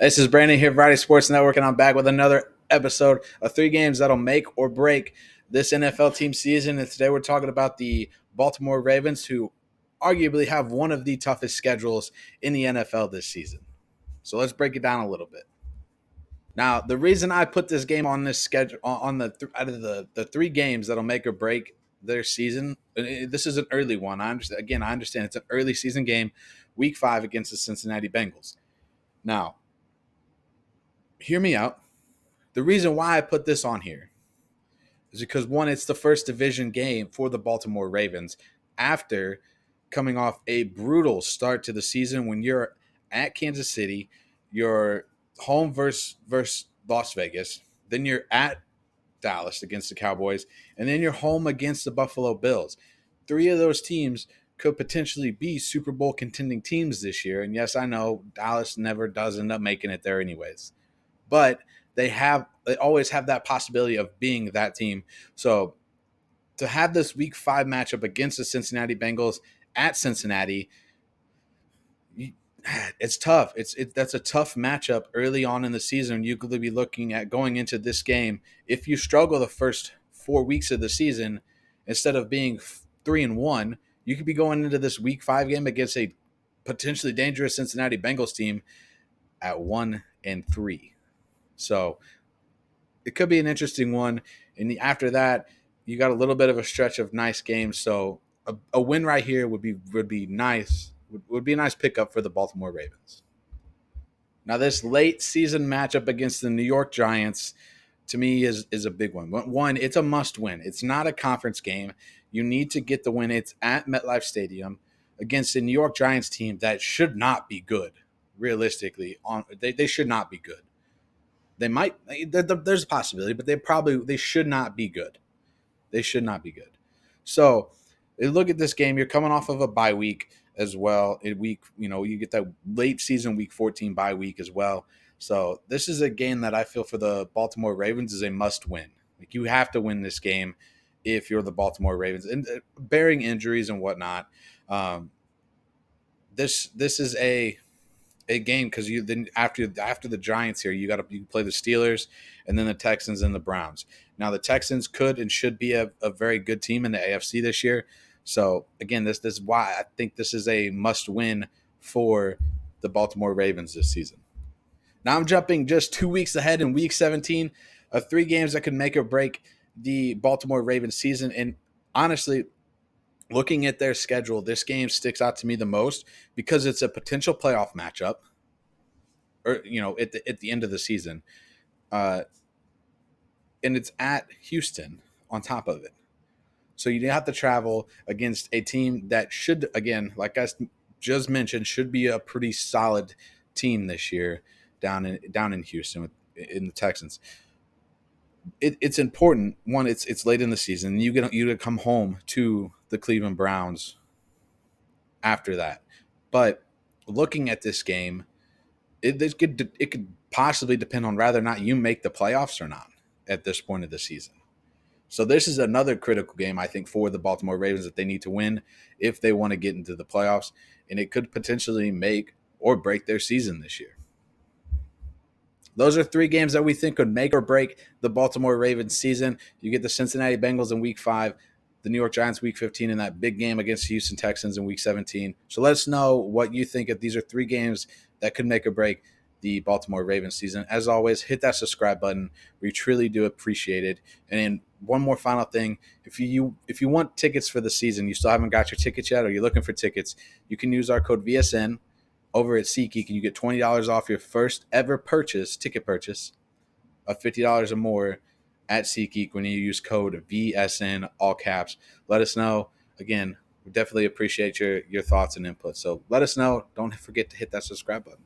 This is Brandon here, Variety Sports Network, and I'm back with another episode of 3 games that'll make or break this NFL team season. And today we're talking about the Baltimore Ravens, who arguably have one of the toughest schedules in the NFL this season. So let's break it down a little bit. Now, the reason I put this game on this schedule, on the out of the 3 games that'll make or break their season, this is an early one. I understand it's an early season game, Week 5 against the Cincinnati Bengals. Now, hear me out. The reason why I put this on here is because, one, it's the first division game for the Baltimore Ravens after coming off a brutal start to the season when you're at Kansas City, you're home versus Las Vegas, then you're at Dallas against the Cowboys, and then you're home against the Buffalo Bills. 3 of those teams could potentially be Super Bowl contending teams this year. And yes, I know Dallas never does end up making it there anyways. But they always have that possibility of being that team. So to have this Week 5 matchup against the Cincinnati Bengals at Cincinnati, it's tough. That's a tough matchup early on in the season. You could be looking at going into this game. If you struggle the first 4 weeks of the season, instead of being 3-1, you could be going into this Week 5 game against a potentially dangerous Cincinnati Bengals team at 1-3. So it could be an interesting one. And after that, you got a little bit of a stretch of nice games. So a win right here would be nice. Would be a nice pickup for the Baltimore Ravens. Now, this late season matchup against the New York Giants, to me, is a big one. One, it's a must win. It's not a conference game. You need to get the win. It's at MetLife Stadium against a New York Giants team that should not be good. Realistically, they should not be good. They might. There's a possibility, but they should not be good. They should not be good. So, look at this game. You're coming off of a bye week as well. You get that late season Week 14 bye week as well. So this is a game that I feel for the Baltimore Ravens is a must win. Like, you have to win this game if you're the Baltimore Ravens, and bearing injuries and whatnot. This is a game because you then after the Giants here, you play the Steelers and then the Texans and the Browns. Now the Texans could and should be a very good team in the AFC this year. So again, this is why I think this is a must win for the Baltimore Ravens this season. Now I'm jumping just 2 weeks ahead in Week 17 of 3 games that could make or break the Baltimore Ravens season. And honestly, looking at their schedule, this game sticks out to me the most because it's a potential playoff matchup, or at the end of the season, and it's at Houston on top of it. So you have to travel against a team that should, again, like I just mentioned, should be a pretty solid team this year down in Houston in the Texans. It's important. One, it's late in the season. You to come home to the Cleveland Browns after that. But looking at this game, it could possibly depend on whether or not you make the playoffs or not at this point of the season. So this is another critical game, I think, for the Baltimore Ravens that they need to win if they want to get into the playoffs, and it could potentially make or break their season this year. Those are 3 games that we think could make or break the Baltimore Ravens season. You get the Cincinnati Bengals in Week 5, the New York Giants Week 15, and that big game against the Houston Texans in Week 17. So let us know what you think. If these are 3 games that could make or break the Baltimore Ravens season. As always, hit that subscribe button. We truly do appreciate it. And then one more final thing, if you want tickets for the season, you still haven't got your tickets yet, or you're looking for tickets, you can use our code VSN over at SeatGeek, and you get $20 off your first ever ticket purchase of $50 or more at SeatGeek when you use code VSN, all caps. Let us know. Again, we definitely appreciate your thoughts and input. So let us know. Don't forget to hit that subscribe button.